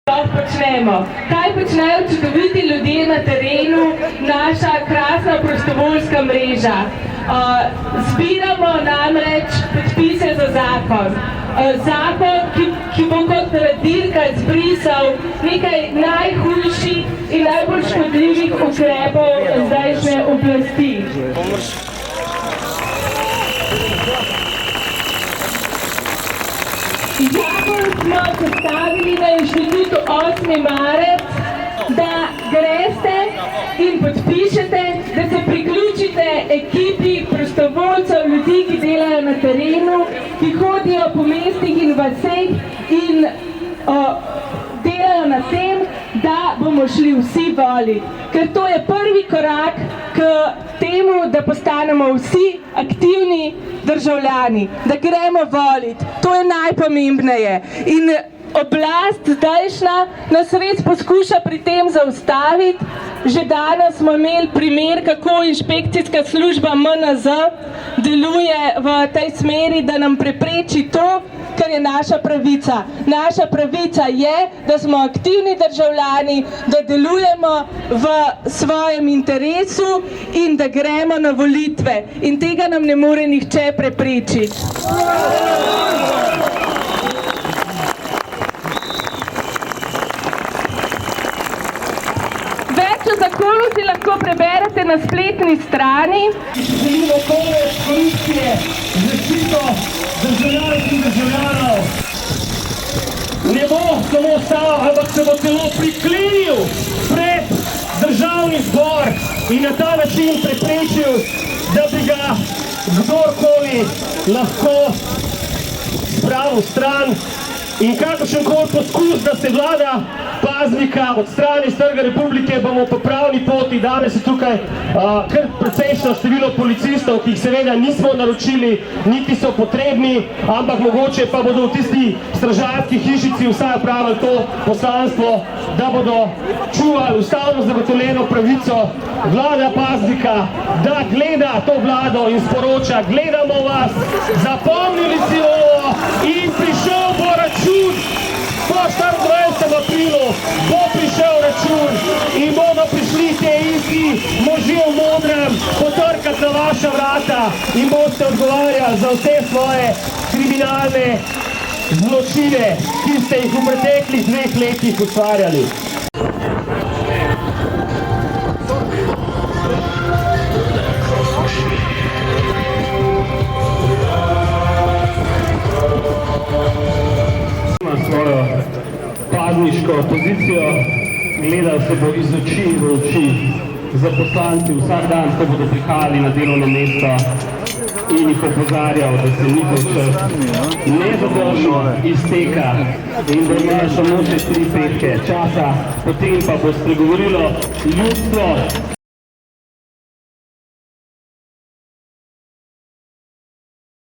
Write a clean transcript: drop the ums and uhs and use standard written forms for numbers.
počnemo. Kaj počnejo čudoviti ljudje na terenu, naša krasna prostovoljska mreža? Zbiramo namreč podpise za zakon. Zakon, ki bo kot radirka zbrisal nekaj najhujših in najbolj škodljivih ukrepov zdajšnje oblasti. Zakon smo sestavili na inštitutu 8. marec, da greste in podpišete, da se priključite ekipi prostovoljcev, ljudi, ki delajo na terenu, ki hodijo po mestih in vaseh in delajo na tem, da bomo šli vsi voliti. Ker to je prvi korak k temu, da postanemo vsi aktivni državljani, da gremo voliti. To je najpomembneje. In oblast zdajšnja nas res poskuša pri tem zaustaviti. Že danes smo imeli primer, kako inšpekcijska služba MNZ deluje v tej smeri, da nam prepreči to, kar je naša pravica. Naša pravica je, da smo aktivni državljani, da delujemo v svojem interesu in da gremo na volitve. In tega nam ne more nihče preprečiti. Več o zakonu si lahko preberete na spletni strani. Želimo konec korupcije, zaščito državljank in državljanov. Ne bo samo stal, ampak se bo celo priklenil pred državni zbor in na ta način preprečil, da bi ga kdorkoli lahko spravil stran. In kakršenkoli poskus, da se vlada Paznika odstrani z Trga Republike, bomo po pravni poti. Danes je tukaj kar precejšnjo število policistov, ki jih seveda nismo naročili, niti so potrebni, ampak mogoče pa bodo v tisti stražarski hišici vsaj opravili to poslanstvo, da bodo čuvali ustavno zagotovljeno pravico vlada Paznika, da gleda to vlado in sporoča: gledamo vas, zapomnili si ovo in prišel bo račun. Po 24. aprilu bo prišel račun in bodo prišli te isti možje v modrem potrkati na vaša vrata in boste odgovarjali za vse svoje kriminalne zločine, ki ste jih v preteklih 2 letih ustvarjali. Svojo pazniško pozicijo, gledal se bo iz oči v oči za poslanci vsak dan, ko bodo prihajali na delovno mesto, in jih opozarjal, da se njihov čas nezadržno izteka in da imajo samo še 3 petke časa, potem pa bo spregovorilo ljudstvo